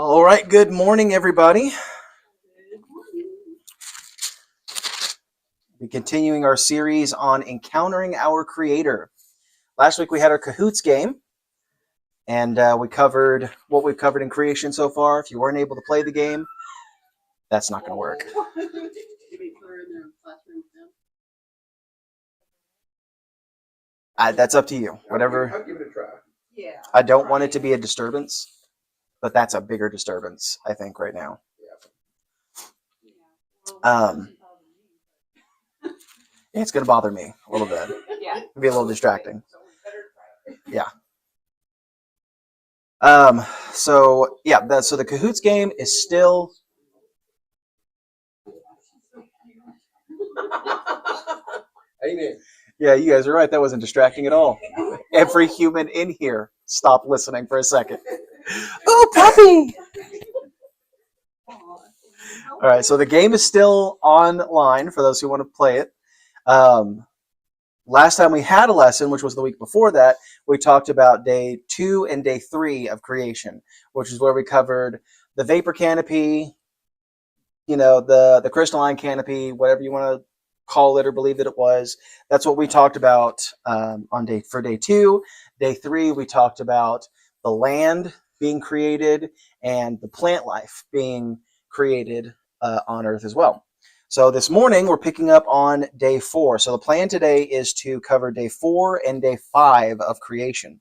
All right, good morning, everybody. We're continuing our series on encountering our Creator. Last week we had our Cahoots game, and we covered what we've covered in creation so far. If you weren't able to play the game, that's not going to work. That's up to you. Whatever. I'll give it a try. Yeah. I don't want it to be a disturbance, but that's a bigger disturbance, I think, right now. It's going to bother me a little bit. Yeah. It'll be a little distracting. Yeah. So the Cahoots game is still. Amen. Yeah, you guys are right. That wasn't distracting at all. Every human in here stopped listening for a second. Oh, puppy! All right, so the game is still online for those who want to play it. Last time we had a lesson, which was the week before that, we talked about day 2 and day 3 of creation, which is where we covered the vapor canopy, the crystalline canopy, whatever you want to call it or believe that it was. That's what we talked about for day 2. Day 3, we talked about the land being created and the plant life being created on Earth as well. So this morning we're picking up on day 4. So the plan today is to cover day 4 and day 5 of creation.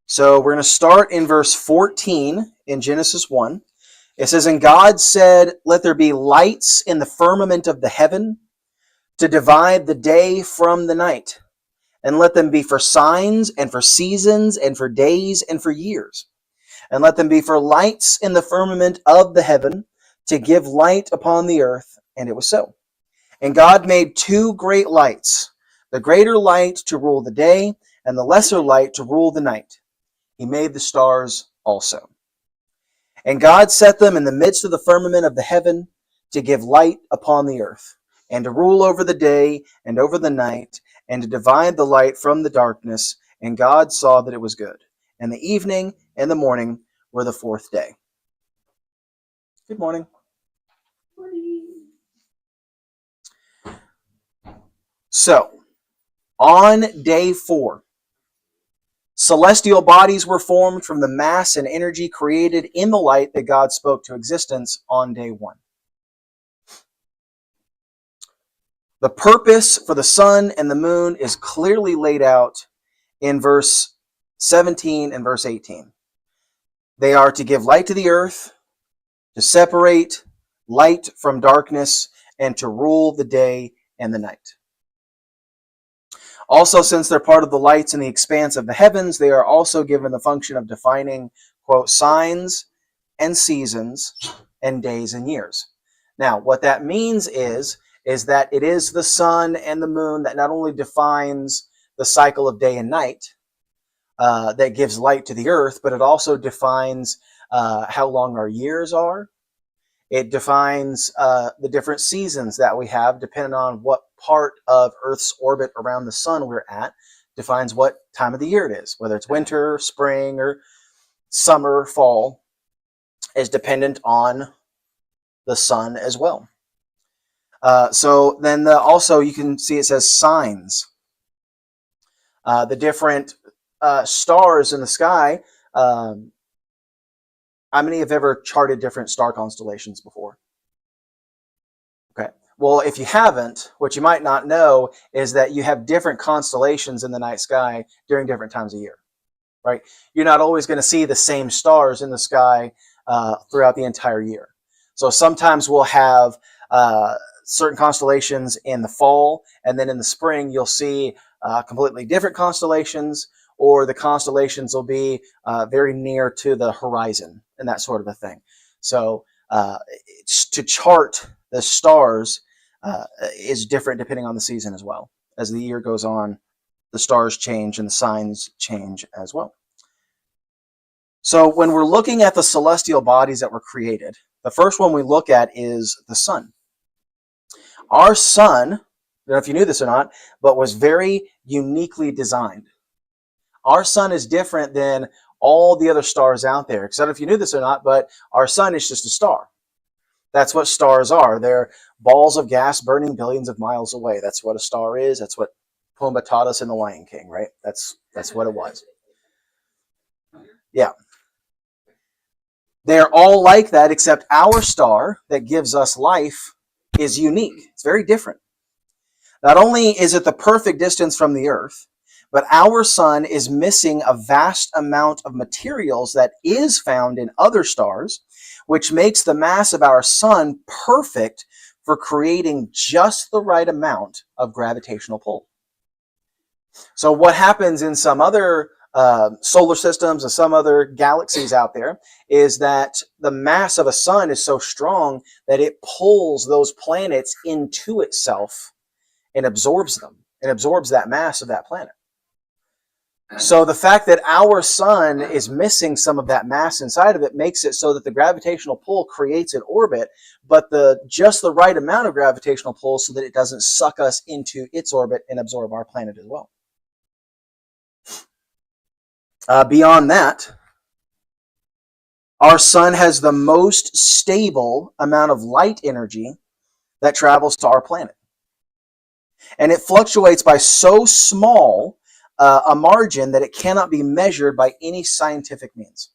So we're going to start in verse 14 in Genesis 1. It says, "And God said, let there be lights in the firmament of the heaven to divide the day from the night, and let them be for signs and for seasons and for days and for years. And let them be for lights in the firmament of the heaven to give light upon the earth. And it was so. And God made 2 great lights, the greater light to rule the day, and the lesser light to rule the night. He made the stars also. And God set them in the midst of the firmament of the heaven to give light upon the earth, and to rule over the day and over the night, and to divide the light from the darkness. And God saw that it was good. And the evening and the morning were the 4th day." Good morning. So, on day 4, celestial bodies were formed from the mass and energy created in the light that God spoke to existence on day 1. The purpose for the sun and the moon is clearly laid out in verse 17 and verse 18. They are to give light to the earth, to separate light from darkness, and to rule the day and the night. Also, since they're part of the lights in the expanse of the heavens, they are also given the function of defining, quote, signs and seasons and days and years. Now, what that means is that it is the sun and the moon that not only defines the cycle of day and night, that gives light to the earth, but it also defines how long our years are. It defines the different seasons that we have, depending on what part of Earth's orbit around the sun we're at, defines what time of the year it is, whether it's winter, spring, or summer, fall, is dependent on the sun as well. So then also you can see it says signs. The different stars in the sky. How many have ever charted different star constellations before? Okay. Well, if you haven't, what you might not know is that you have different constellations in the night sky during different times of year, right? You're not always going to see the same stars in the sky throughout the entire year. So sometimes we'll have certain constellations in the fall, and then in the spring you'll see completely different constellations, or the constellations will be very near to the horizon and that sort of a thing. So to chart the stars is different depending on the season as well. As the year goes on, the stars change and the signs change as well. So when we're looking at the celestial bodies that were created, the first one we look at is the sun. Our sun, I don't know if you knew this or not, but was very uniquely designed. Our sun is different than all the other stars out there. Because I don't know if you knew this or not, but our sun is just a star. That's what stars are. They're balls of gas burning billions of miles away. That's what a star is. That's what Pumbaa taught us in The Lion King, right? That's what it was. Yeah. They're all like that, except our star that gives us life is unique. It's very different. Not only is it the perfect distance from the Earth, but our sun is missing a vast amount of materials that is found in other stars, which makes the mass of our sun perfect for creating just the right amount of gravitational pull. So what happens in some other solar systems and some other galaxies out there is that the mass of a sun is so strong that it pulls those planets into itself and absorbs them and absorbs that mass of that planet. So the fact that our sun is missing some of that mass inside of it makes it so that the gravitational pull creates an orbit, but just the right amount of gravitational pull so that it doesn't suck us into its orbit and absorb our planet as well. Beyond that, our sun has the most stable amount of light energy that travels to our planet. And it fluctuates by so small a margin that it cannot be measured by any scientific means.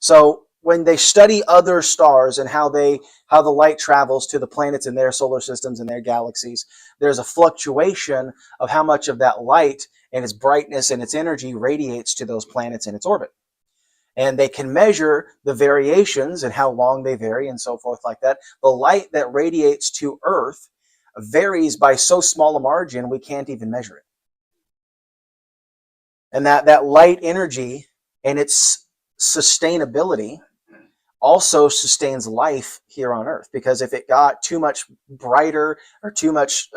So when they study other stars and how the light travels to the planets in their solar systems and their galaxies, there's a fluctuation of how much of that light and its brightness and its energy radiates to those planets in its orbit. And they can measure the variations and how long they vary and so forth like that. The light that radiates to Earth varies by so small a margin we can't even measure it. And that light energy and its sustainability also sustains life here on Earth, because if it got too much brighter or too much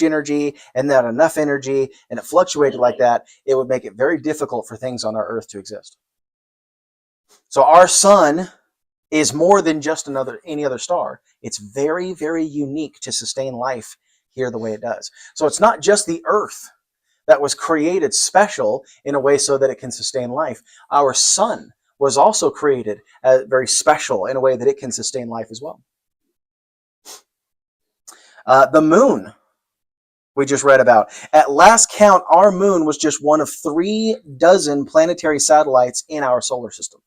energy and not enough energy and it fluctuated like that, it would make it very difficult for things on our Earth to exist. So our sun is more than just any other star. It's very, very unique to sustain life here the way it does. So it's not just the Earth that was created special in a way so that it can sustain life. Our sun was also created very special in a way that it can sustain life as well. The moon we just read about. At last count, our moon was just one of 36 planetary satellites in our solar system.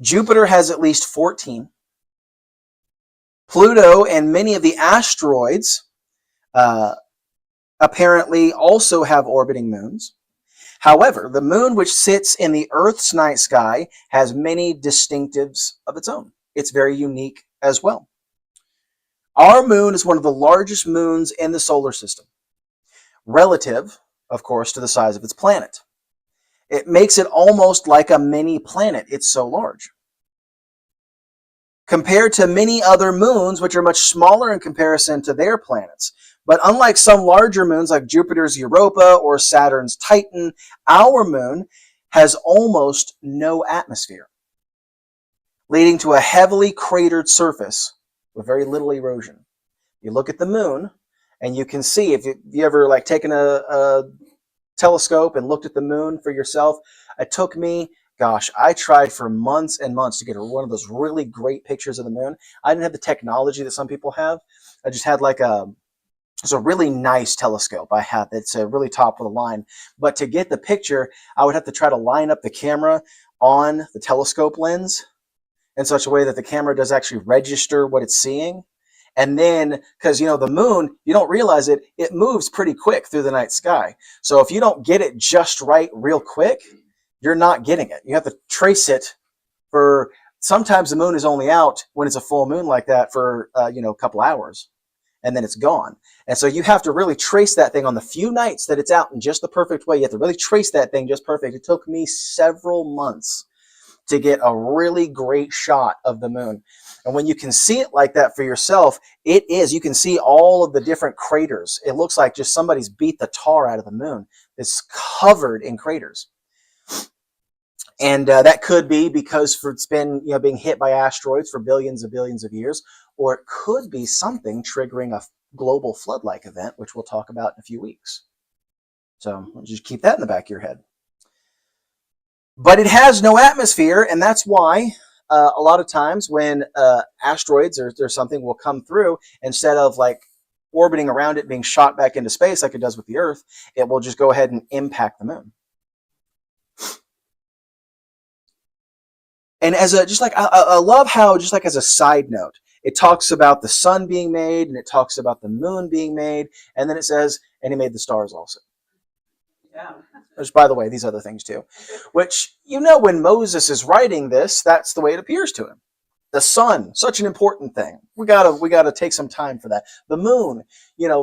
Jupiter has at least 14. Pluto and many of the asteroids apparently also have orbiting moons. However, the moon, which sits in the Earth's night sky, has many distinctives of its own. It's very unique as well. Our moon is one of the largest moons in the solar system, relative, of course, to the size of its planet. It makes it almost like a mini planet. It's so large. Compared to many other moons, which are much smaller in comparison to their planets. But unlike some larger moons like Jupiter's Europa or Saturn's Titan, our moon has almost no atmosphere, leading to a heavily cratered surface with very little erosion. You look at the moon and you can see, if you ever like taken a telescope and looked at the moon for yourself, it took me, gosh, I tried for months and months to get one of those really great pictures of the moon. I didn't have the technology that some people have. I just had like it's a really nice telescope I have that's really top of the line. But to get the picture, I would have to try to line up the camera on the telescope lens in such a way that the camera does actually register what it's seeing. And then, because, the moon, you don't realize it moves pretty quick through the night sky. So if you don't get it just right real quick, you're not getting it. You have to trace it for, sometimes the moon is only out when it's a full moon like that for, a couple hours. And then it's gone. And so you have to really trace that thing on the few nights that it's out in just the perfect way. You have to really trace that thing just perfect. It took me several months to get a really great shot of the moon. And when you can see it like that for yourself, you can see all of the different craters. It looks like just somebody's beat the tar out of the moon. It's covered in craters. And that could be because it's been being hit by asteroids for billions of years, or it could be something triggering a global flood-like event, which we'll talk about in a few weeks. So just keep that in the back of your head. But it has no atmosphere, and that's why a lot of times when asteroids or something will come through, instead of like orbiting around it, being shot back into space like it does with the Earth, it will just go ahead and impact the moon. And as a just like I love how, just like as a side note, it talks about the sun being made, and it talks about the moon being made, and then it says, and he made the stars also. Yeah. Which, by the way, these other things too. Which, when Moses is writing this, that's the way it appears to him. The sun, such an important thing. We gotta take some time for that. The moon,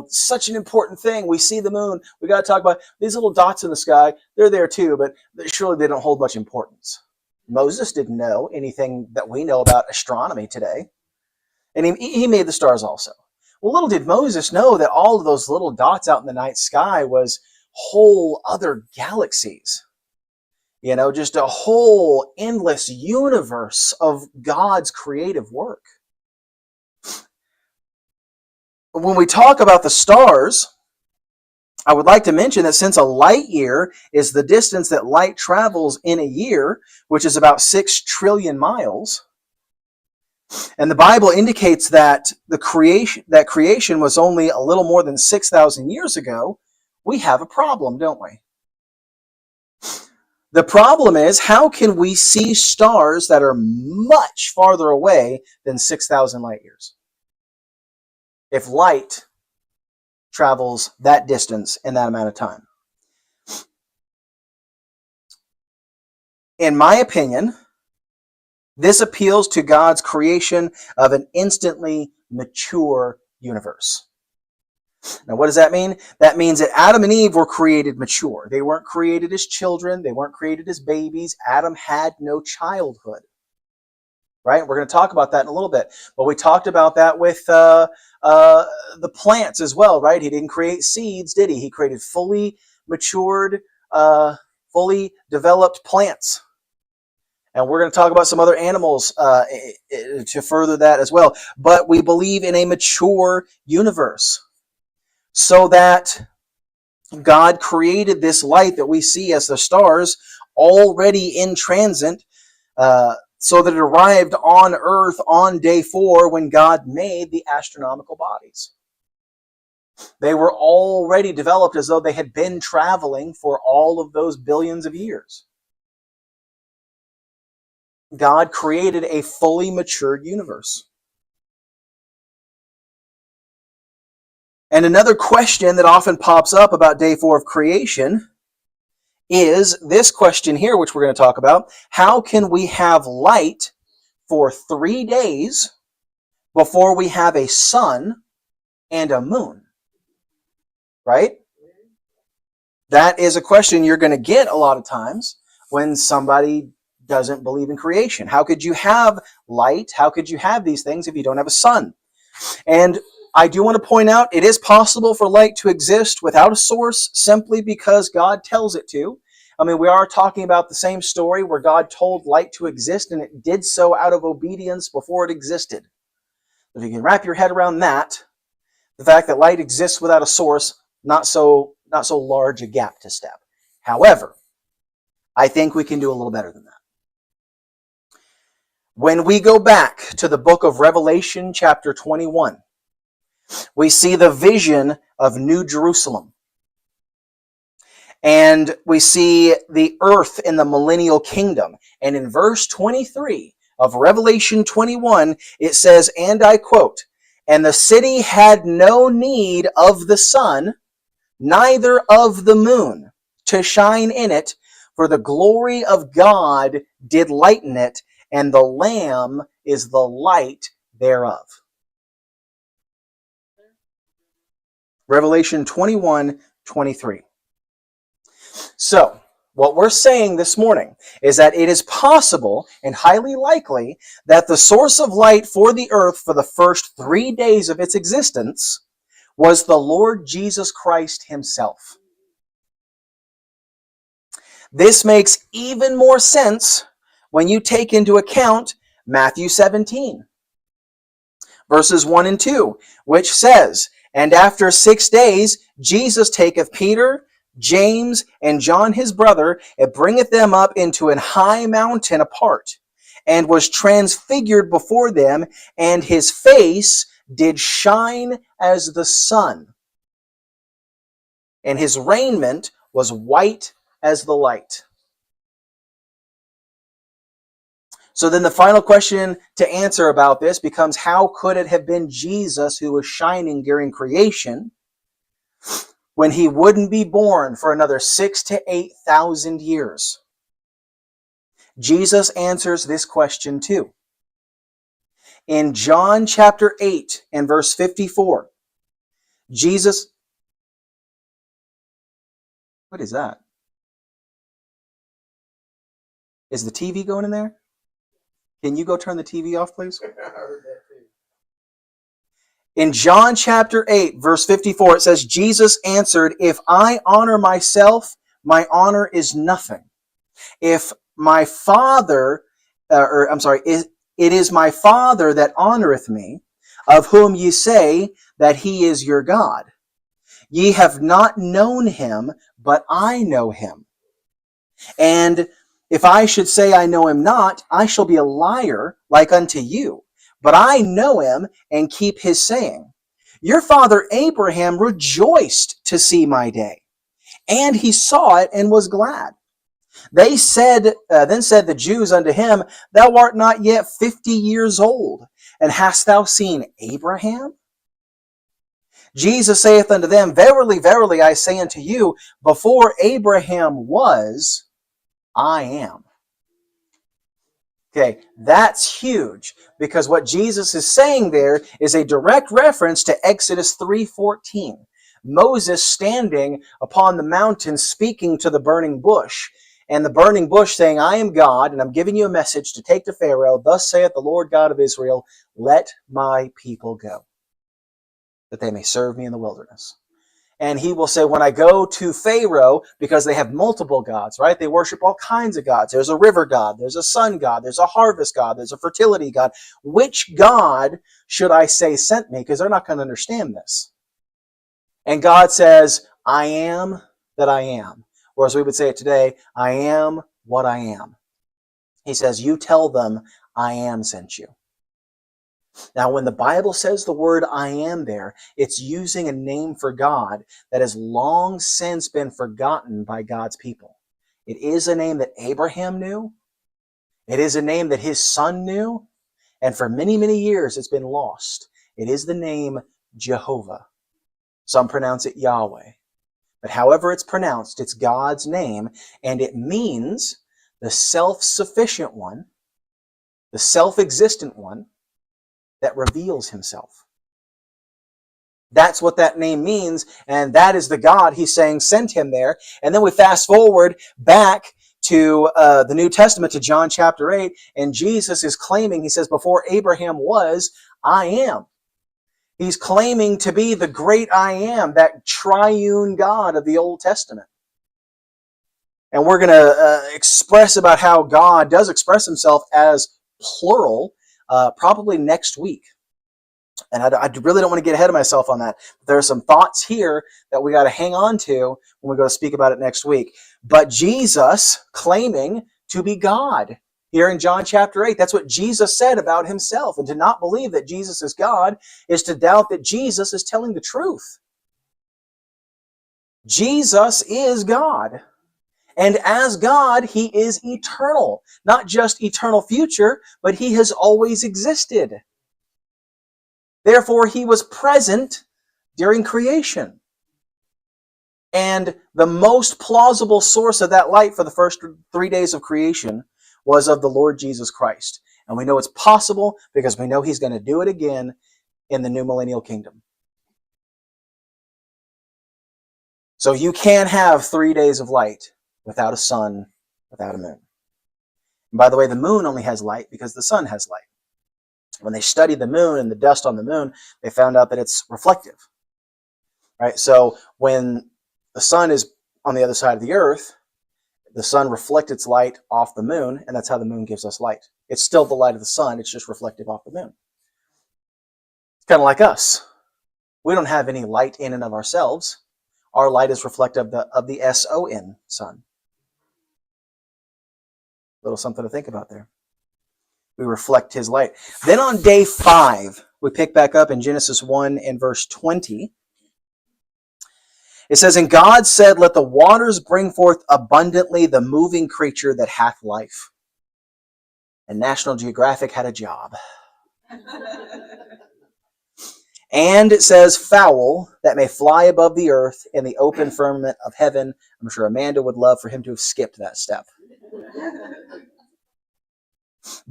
such an important thing. We see the moon. We gotta talk about these little dots in the sky. They're there too, but surely they don't hold much importance. Moses didn't know anything that we know about astronomy today. And he made the stars also. Well, little did Moses know that all of those little dots out in the night sky was whole other galaxies. Just a whole endless universe of God's creative work. When we talk about the stars, I would like to mention that since a light year is the distance that light travels in a year, which is about 6 trillion miles, and the Bible indicates that creation was only a little more than 6,000 years ago, we have a problem, don't we? The problem is, how can we see stars that are much farther away than 6,000 light years? If light travels that distance in that amount of time. In my opinion, this appeals to God's creation of an instantly mature universe. Now, what does that mean? That means that Adam and Eve were created mature. They weren't created as children. They weren't created as babies. Adam had no childhood. Right? We're going to talk about that in a little bit. But we talked about that with the plants as well, right? He didn't create seeds, did he? He created fully matured, fully developed plants. And we're going to talk about some other animals to further that as well. But we believe in a mature universe, so that God created this light that we see as the stars already in transit, so that it arrived on Earth on day 4 when God made the astronomical bodies. They were already developed as though they had been traveling for all of those billions of years. God created a fully matured universe. And another question that often pops up about day 4 of creation is this question here, which we're going to talk about. How can we have light for 3 days before we have a sun and a moon? Right? That is a question you're going to get a lot of times when somebody doesn't believe in creation. How could you have light? How could you have these things if you don't have a sun? And I do want to point out, it is possible for light to exist without a source simply because God tells it to. I mean, we are talking about the same story where God told light to exist, and it did so out of obedience before it existed. If you can wrap your head around that, the fact that light exists without a source, not so large a gap to step. However, I think we can do a little better than that. When we go back to the book of Revelation, chapter 21, we see the vision of New Jerusalem. And we see the earth in the millennial kingdom. And in verse 23 of Revelation 21, it says, and I quote, "And the city had no need of the sun, neither of the moon, to shine in it, for the glory of God did lighten it, and the Lamb is the light thereof." Revelation 21:23. So, what we're saying this morning is that it is possible and highly likely that the source of light for the earth for the first 3 days of its existence was the Lord Jesus Christ himself. This makes even more sense when you take into account Matthew 17, verses 1 and 2, which says, "And after 6 days, Jesus taketh Peter, James and John his brother, it bringeth them up into an high mountain apart, and was transfigured before them, and his face did shine as the sun, and his raiment was white as the light. So then the final question to answer about this becomes, how could it have been Jesus who was shining during creation when he wouldn't be born for another 6,000 to 8,000 years? Jesus answers this question too. In John chapter 8 and verse 54, Jesus... What is that? Is the TV going in there? Can you go turn the TV off, please? I heard that too. In John chapter 8, verse 54, it says, Jesus answered, if I honor myself, my honor is nothing. If my Father, it is my Father that honoreth me, of whom ye say that he is your God. Ye have not known him, but I know him. And if I should say I know him not, I shall be a liar like unto you. But I know him and keep his saying. Your father Abraham rejoiced to see my day, and he saw it and was glad. They said, then said the Jews unto him, thou art not yet 50 years old, and hast thou seen Abraham? Jesus saith unto them, verily, verily, I say unto you, before Abraham was, I am. Okay, that's huge, because what Jesus is saying there is a direct reference to Exodus 3:14. Moses standing upon the mountain speaking to the burning bush, and the burning bush saying, I am God, and I'm giving you a message to take to Pharaoh. Thus saith the Lord God of Israel, let my people go, that they may serve me in the wilderness. And he will say, when I go to Pharaoh, because they have multiple gods, right? They worship all kinds of gods. There's a river god, there's a sun god, there's a harvest god, there's a fertility god. Which God should I say sent me? Because they're not going to understand this. And God says, I am that I am. Or as we would say it today, I am what I am. He says, you tell them I am sent you. Now, when the Bible says the word I am there, it's using a name for God that has long since been forgotten by God's people. It is a name that Abraham knew. It is a name that his son knew. And for many, many years, it's been lost. It is the name Jehovah. Some pronounce it Yahweh. But however it's pronounced, it's God's name, and it means the self-sufficient one, the self-existent one, that reveals himself. That's what that name means, and that is the God he's saying sent him there. And then we fast forward back to the New Testament, to John chapter 8, and Jesus is claiming, he says, before Abraham was, I am. He's claiming to be the great I am, that triune God of the Old Testament. And we're going to express about how God does express himself as plural probably next week. And I really don't want to get ahead of myself on that. There are some thoughts here that we got to hang on to when we go to speak about it next week. But Jesus claiming to be God here in John chapter 8, that's what Jesus said about himself. And to not believe that Jesus is God is to doubt that Jesus is telling the truth. Jesus is God. And as God, he is eternal. Not just eternal future, but he has always existed. Therefore, he was present during creation. And the most plausible source of that light for the first 3 days of creation was of the Lord Jesus Christ. And we know it's possible because we know he's going to do it again in the new millennial kingdom. So you can't have 3 days of light without a sun, without a moon. And by the way, the moon only has light because the sun has light. When they studied the moon and the dust on the moon, they found out that it's reflective. Right? So when the sun is on the other side of the earth, the sun reflects its light off the moon, and that's how the moon gives us light. It's still the light of the sun, it's just reflective off the moon. It's kind of like us. We don't have any light in and of ourselves. Our light is reflective of the S-O-N, sun. Little something to think about there. We reflect his light. Then on day 5, we pick back up in Genesis 1 and verse 20. It says, "And God said, let the waters bring forth abundantly the moving creature that hath life." And National Geographic had a job. "And," it says, "fowl that may fly above the earth in the open firmament of heaven." I'm sure Amanda would love for him to have skipped that step.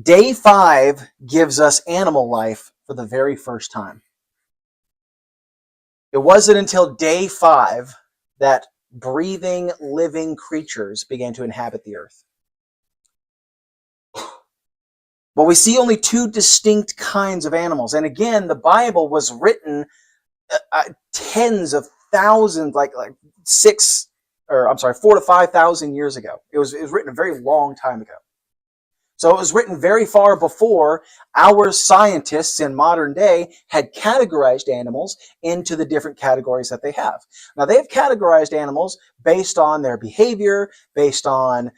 Day 5 gives us animal life for the very first time. It wasn't until day 5 that breathing, living creatures began to inhabit the earth. But we see only 2 distinct kinds of animals. And again, the Bible was written tens of thousands, like 4 to 5,000 years ago. It was written a very long time ago. So it was written very far before our scientists in modern day had categorized animals into the different categories that they have. Now, they have categorized animals based on their behavior, based on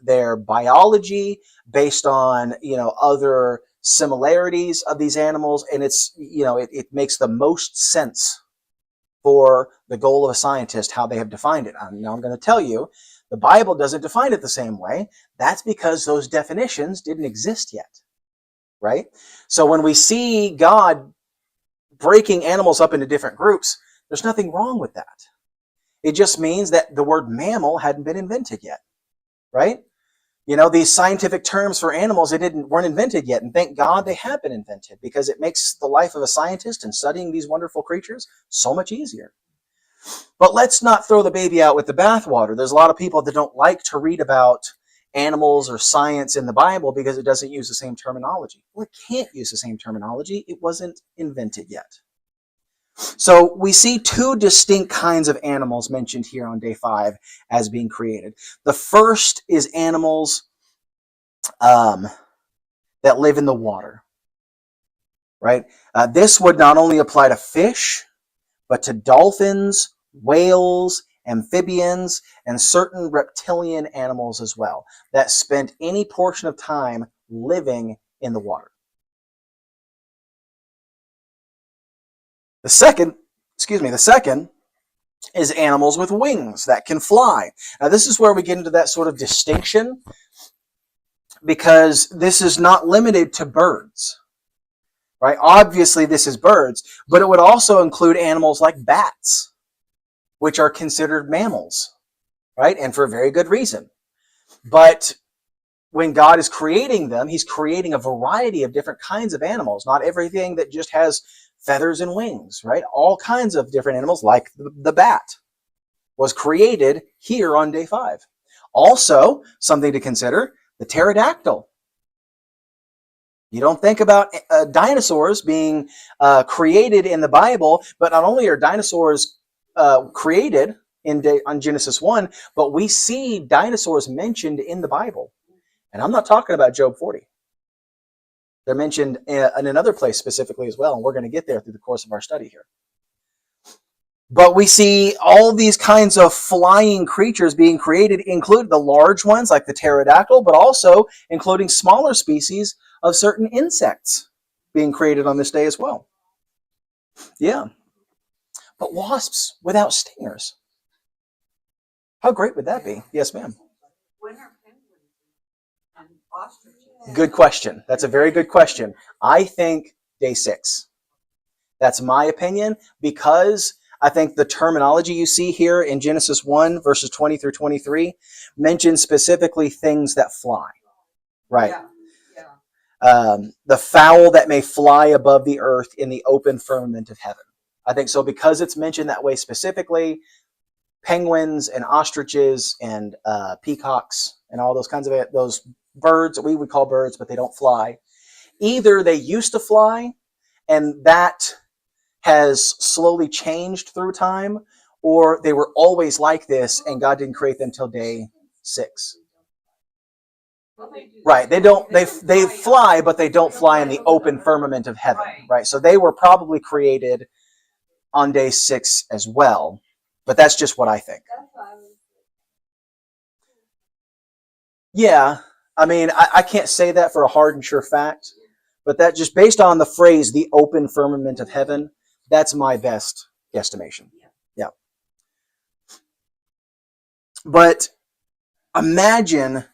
their biology, based on other similarities of these animals, and it makes the most sense for the goal of a scientist how they have defined it. Now I'm going to tell you, the Bible doesn't define it the same way. That's because those definitions didn't exist yet, right? So when we see God breaking animals up into different groups, there's nothing wrong with that. It just means that the word mammal hadn't been invented yet, right? These scientific terms for animals, weren't invented yet, and thank God they have been invented, because it makes the life of a scientist and studying these wonderful creatures so much easier. But let's not throw the baby out with the bathwater. There's a lot of people that don't like to read about animals or science in the Bible because it doesn't use the same terminology. Well, it can't use the same terminology. It wasn't invented yet. So we see 2 distinct kinds of animals mentioned here on day 5 as being created. The first is animals that live in the water, right? This would not only apply to fish, but to dolphins, whales, amphibians, and certain reptilian animals as well, that spent any portion of time living in the water. The second is animals with wings that can fly. Now, this is where we get into that sort of distinction, because this is not limited to birds. Right? Obviously, this is birds, but it would also include animals like bats, which are considered mammals, right? And for a very good reason. But when God is creating them, he's creating a variety of different kinds of animals, not everything that just has feathers and wings, right? All kinds of different animals, like the bat, was created here on day 5. Also, something to consider, the pterodactyl. You don't think about dinosaurs being created in the Bible, but not only are dinosaurs created on Genesis 1, but we see dinosaurs mentioned in the Bible. And I'm not talking about Job 40. They're mentioned in another place specifically as well, and we're going to get there through the course of our study here. But we see all these kinds of flying creatures being created, including the large ones like the pterodactyl, but also including smaller species of certain insects being created on this day as well. Yeah. But wasps without stingers. How great would that be? Yes, ma'am. When are penguins and ostriches? Good question. That's a very good question. I think day 6. That's my opinion, because I think the terminology you see here in Genesis 1, verses 20 through 23, mentions specifically things that fly. Right. Yeah. The fowl that may fly above the earth in the open firmament of heaven. I think so, because it's mentioned that way specifically. Penguins and ostriches and peacocks and all those kinds of those birds that we would call birds, but they don't fly. Either they used to fly, and that has slowly changed through time, or they were always like this, and God didn't create them until day 6. Well, they do. Right. They fly, but they don't fly in the open firmament of heaven. Right. So they were probably created on day 6 as well. But that's just what I think. That's why I was. Yeah, I mean, I can't say that for a hard and sure fact, but that just based on the phrase, the open firmament of heaven, that's my best guesstimation. Yeah. But imagine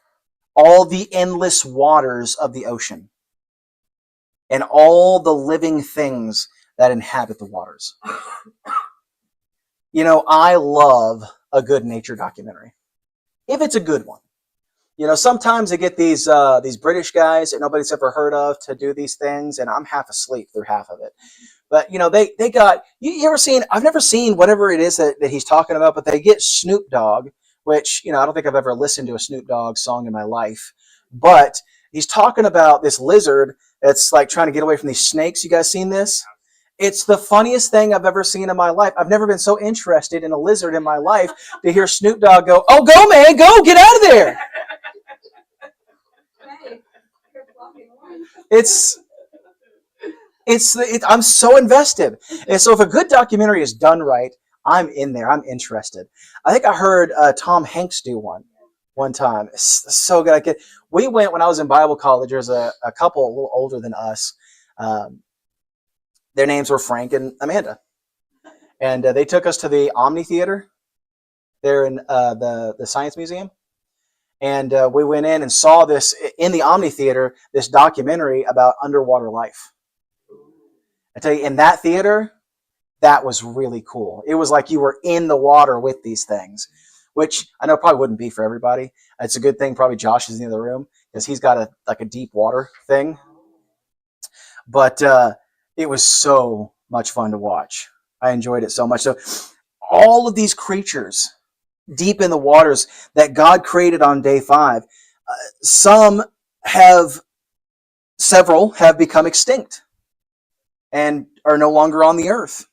all the endless waters of the ocean and all the living things that inhabit the waters. You know, I love a good nature documentary, if it's a good one. You know, sometimes they get these British guys that nobody's ever heard of to do these things, and I'm half asleep through half of it. But you know, they got you ever seen? I've never seen whatever it is that he's talking about, but they get Snoop Dogg, which you know I don't think I've ever listened to a Snoop Dogg song in my life. But he's talking about this lizard that's like trying to get away from these snakes. You guys seen this? It's the funniest thing I've ever seen in my life. I've never been so interested in a lizard in my life to hear Snoop Dogg go, "Oh, go man, go, get out of there." Hey, you're blocking one. I'm so invested. And so if a good documentary is done right, I'm in there. I'm interested. I think I heard Tom Hanks do one time. It's so good. We went when I was in Bible college. There's a couple a little older than us. Their names were Frank and Amanda. And they took us to the Omni Theater there in the Science Museum. And we went in and saw this in the Omni Theater, this documentary about underwater life. I tell you, in that theater, that was really cool. It was like you were in the water with these things, which I know probably wouldn't be for everybody. It's a good thing probably Josh is in the other room because he's got a deep water thing. But it was so much fun to watch. I enjoyed it so much. So all of these creatures deep in the waters that God created on day 5, several have become extinct and are no longer on the earth.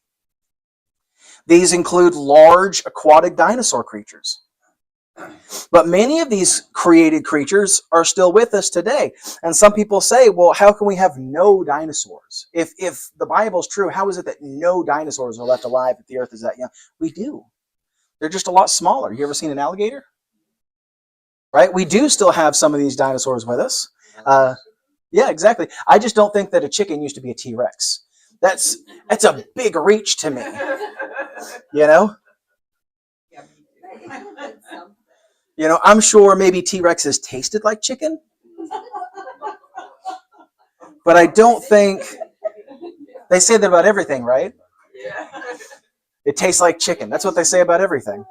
These include large aquatic dinosaur creatures. But many of these created creatures are still with us today. And some people say, well, how can we have no dinosaurs? If the Bible's true, how is it that no dinosaurs are left alive if the earth is that young? We do. They're just a lot smaller. You ever seen an alligator? Right? We do still have some of these dinosaurs with us. Yeah, exactly. I just don't think that a chicken used to be a T-Rex. That's a big reach to me. You know? You know, I'm sure maybe T-Rexes tasted like chicken. But I don't think... They say that about everything, right? Yeah. It tastes like chicken. That's what they say about everything.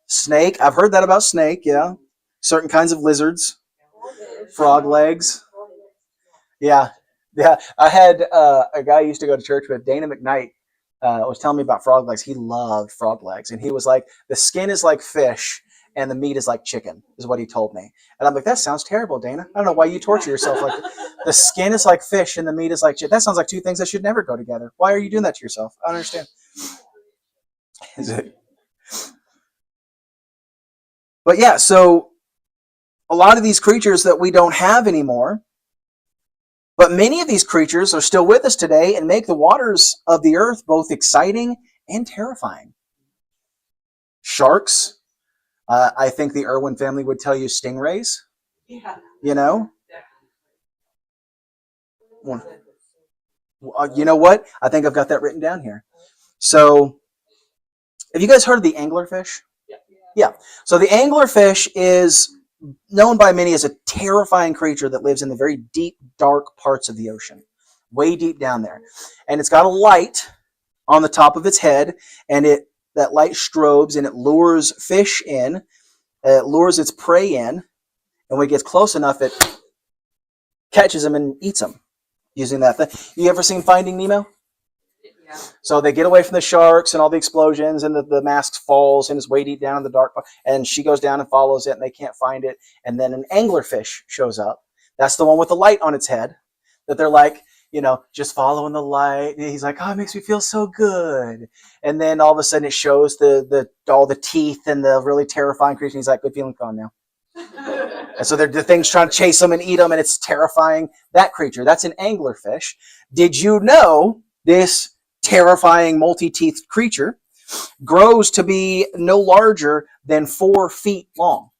Snake. I've heard that about snake, yeah. Certain kinds of lizards. Frog legs. Yeah. Yeah. I had a guy I used to go to church with, Dana McKnight, was telling me about frog legs. He loved frog legs. And he was like, the skin is like fish and the meat is like chicken, is what he told me. And I'm like, that sounds terrible, Dana. I don't know why you torture yourself like that. The skin is like fish and the meat is like chicken. That sounds like two things that should never go together. Why are you doing that to yourself? I don't understand. Is it? But yeah, so a lot of these creatures that we don't have anymore, but many of these creatures are still with us today and make the waters of the earth both exciting and terrifying. Sharks, I think the Irwin family would tell you stingrays, Yeah. you know? You know what? I think I've got that written down here. So, have you guys heard of the anglerfish? Yeah. So the anglerfish is known by many as a terrifying creature that lives in the very deep, dark parts of the ocean, way deep down there. And it's got a light on the top of its head, and that light strobes and it lures fish in, it lures its prey in, and when it gets close enough, it catches them and eats them using that thing. You ever seen Finding Nemo? Yeah. So they get away from the sharks and all the explosions, and the mask falls and is way deep down in the dark, and she goes down and follows it, and they can't find it. And then an anglerfish shows up. That's the one with the light on its head that they're like, you know, just following the light. And he's like, oh, it makes me feel so good. And then all of a sudden it shows all the teeth and the really terrifying creature. He's like, good feeling gone now. And so the thing's trying to chase them and eat them, and it's terrifying. That creature, that's an anglerfish. Did you know this terrifying multi-teethed creature grows to be no larger than 4 feet long.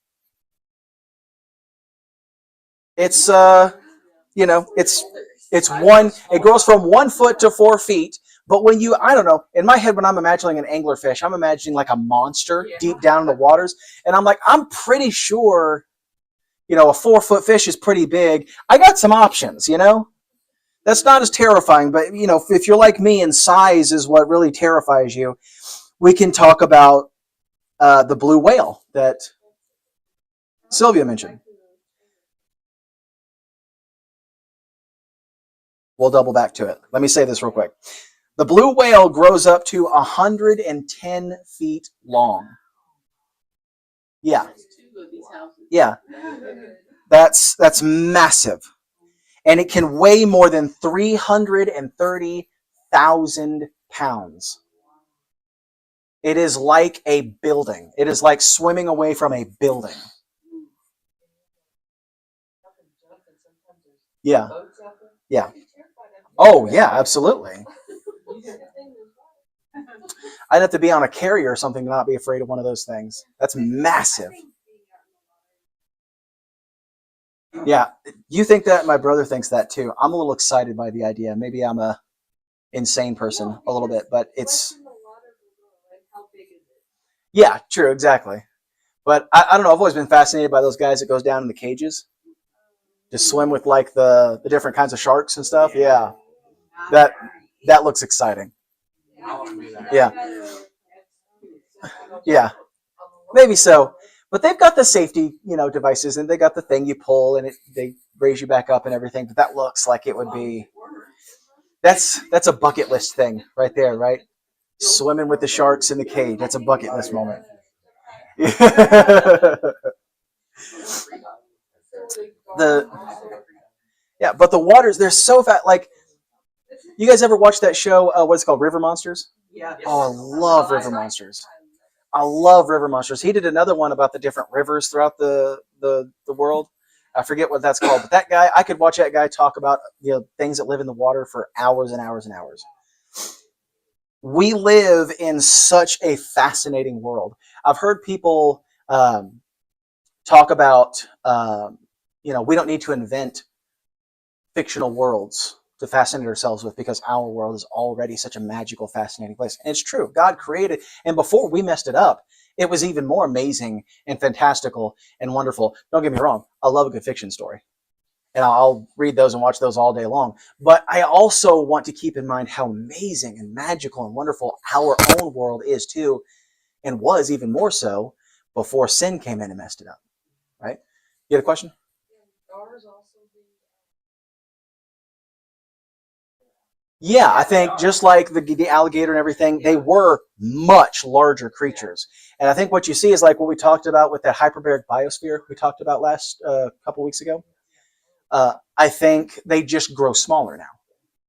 It's it grows from 1 foot to 4 feet. But when I don't know, in my head, when I'm imagining an anglerfish, I'm imagining like a monster deep down in the waters. And I'm like, I'm pretty sure, a 4-foot fish is pretty big. I got some options, That's not as terrifying. But, if you're like me and size is what really terrifies you, we can talk about the blue whale that Sylvia mentioned. We'll double back to it. Let me say this real quick. The blue whale grows up to 110 feet long. Yeah. Yeah. That's massive. And it can weigh more than 330,000 pounds. It is like a building. It is like swimming away from a building. Yeah. Yeah. Oh, yeah, absolutely. I'd have to be on a carrier or something to not be afraid of one of those things. That's massive. Yeah. You think that? My brother thinks that too. I'm a little excited by the idea. Maybe I'm a insane person a little bit, but it's... Yeah, true, exactly. But I don't know. I've always been fascinated by those guys that goes down in the cages to swim with like the different kinds of sharks and stuff. Yeah. That looks exciting. Yeah. Yeah. Maybe so. But they've got the safety, devices, and they got the thing you pull and they raise you back up and everything. But that looks like it would be... That's a bucket list thing right there, right? Swimming with the sharks in the cage. That's a bucket list moment. But the waters, they're so fat. Like, you guys ever watch that show? What's it called? River Monsters? Yeah. Oh, I love River Monsters. I love River Monsters. He did another one about the different rivers throughout the world. I forget what that's called, but that guy, I could watch that guy talk about things that live in the water for hours and hours and hours. We live in such a fascinating world. I've heard people talk about, we don't need to invent fictional worlds to fascinate ourselves with because our world is already such a magical, fascinating place. And it's true. God created, and before we messed it up, it was even more amazing and fantastical and wonderful. Don't get me wrong. I love a good fiction story. And I'll read those and watch those all day long. But I also want to keep in mind how amazing and magical and wonderful our own world is too, and was even more so before sin came in and messed it up. Right? You had a question? Yeah, I think just like the alligator and everything, they were much larger creatures. And I think what you see is like what we talked about with the hyperbaric biosphere we talked about last couple weeks ago. I think they just grow smaller now,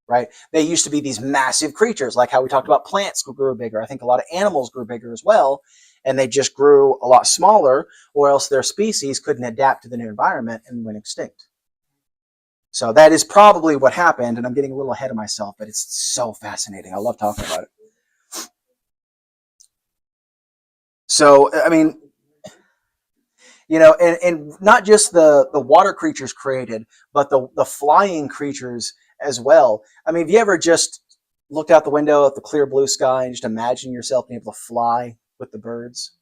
right? They used to be these massive creatures, like how we talked about plants grew bigger. I think a lot of animals grew bigger as well, and they just grew a lot smaller, or else their species couldn't adapt to the new environment and went extinct. So that is probably what happened, and I'm getting a little ahead of myself, but it's so fascinating. I love talking about it. So, I mean, and not just the water creatures created, but the flying creatures as well. I mean, have you ever just looked out the window at the clear blue sky and just imagine yourself being able to fly with the birds?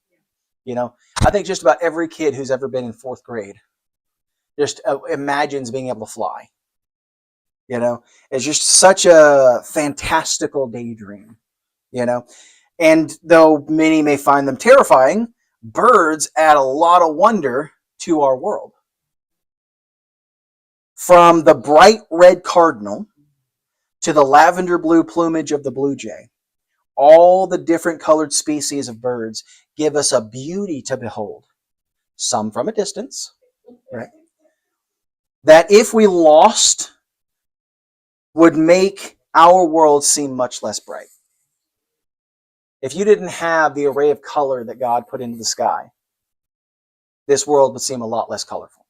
I think just about every kid who's ever been in 4th grade just imagines being able to fly. It's just such a fantastical daydream, And though many may find them terrifying, birds add a lot of wonder to our world. From the bright red cardinal to the lavender blue plumage of the blue jay, all the different colored species of birds give us a beauty to behold, some from a distance, right? That if we lost, would make our world seem much less bright. If you didn't have the array of color that God put into the sky, this world would seem a lot less colorful.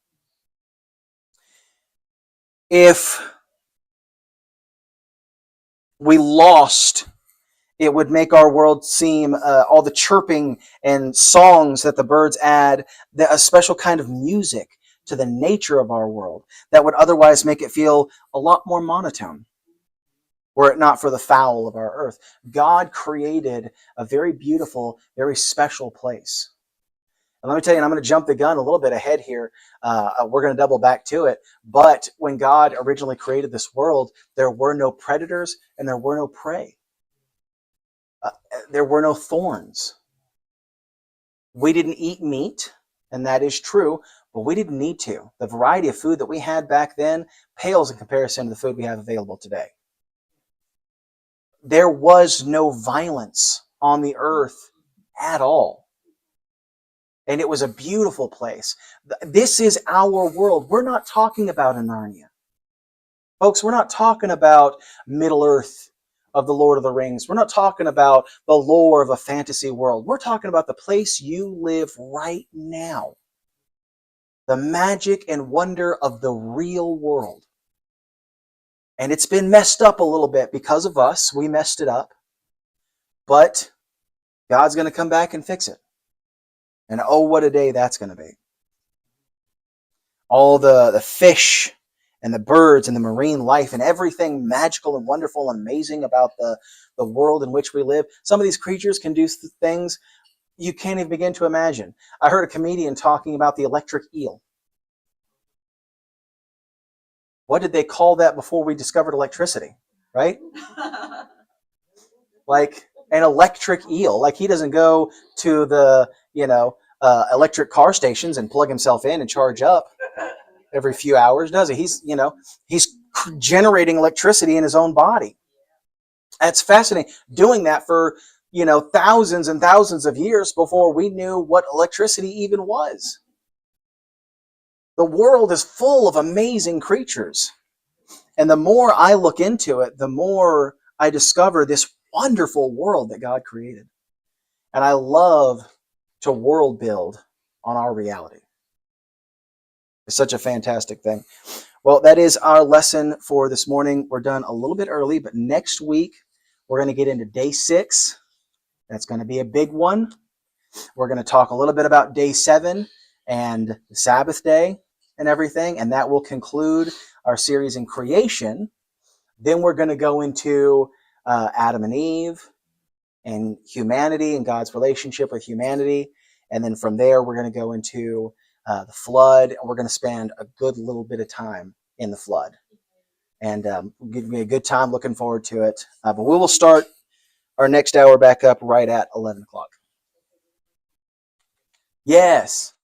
If we lost It would make our world seem all the chirping and songs that the birds add, a special kind of music to the nature of our world that would otherwise make it feel a lot more monotone, were it not for the fowl of our earth. God created a very beautiful, very special place. And let me tell you, and I'm going to jump the gun a little bit ahead here. We're going to double back to it. But when God originally created this world, there were no predators and there were no prey. There were no thorns. We didn't eat meat, and that is true, but we didn't need to. The variety of food that we had back then pales in comparison to the food we have available today. There was no violence on the earth at all. And it was a beautiful place. This is our world. We're not talking about Narnia. Folks, we're not talking about Middle-earth of the Lord of the Rings. We're not talking about the lore of a fantasy world. We're talking about the place you live right now. The magic and wonder of the real world. And it's been messed up a little bit because of us. We messed it up. But God's going to come back and fix it. And oh, what a day that's going to be. All the fish and the birds and the marine life and everything magical and wonderful and amazing about the world in which we live. Some of these creatures can do things you can't even begin to imagine. I heard a comedian talking about the electric eel. What did they call that before we discovered electricity, right? Like an electric eel. Like he doesn't go to the, electric car stations and plug himself in and charge up every few hours, does he? He's generating electricity in his own body. That's fascinating. Doing that for, thousands and thousands of years before we knew what electricity even was. The world is full of amazing creatures. And the more I look into it, the more I discover this wonderful world that God created. And I love to world build on our reality. It's such a fantastic thing. Well, that is our lesson for this morning. We're done a little bit early, but next week we're going to get into day 6. That's going to be a big one. We're going to talk a little bit about day 7 and the Sabbath day and everything, and that will conclude our series in creation. Then we're going to go into Adam and Eve and humanity and God's relationship with humanity. And then from there, we're going to go into the flood, and we're going to spend a good little bit of time in the flood. And give me a good time, looking forward to it. But we will start our next hour back up right at 11 o'clock. Yes.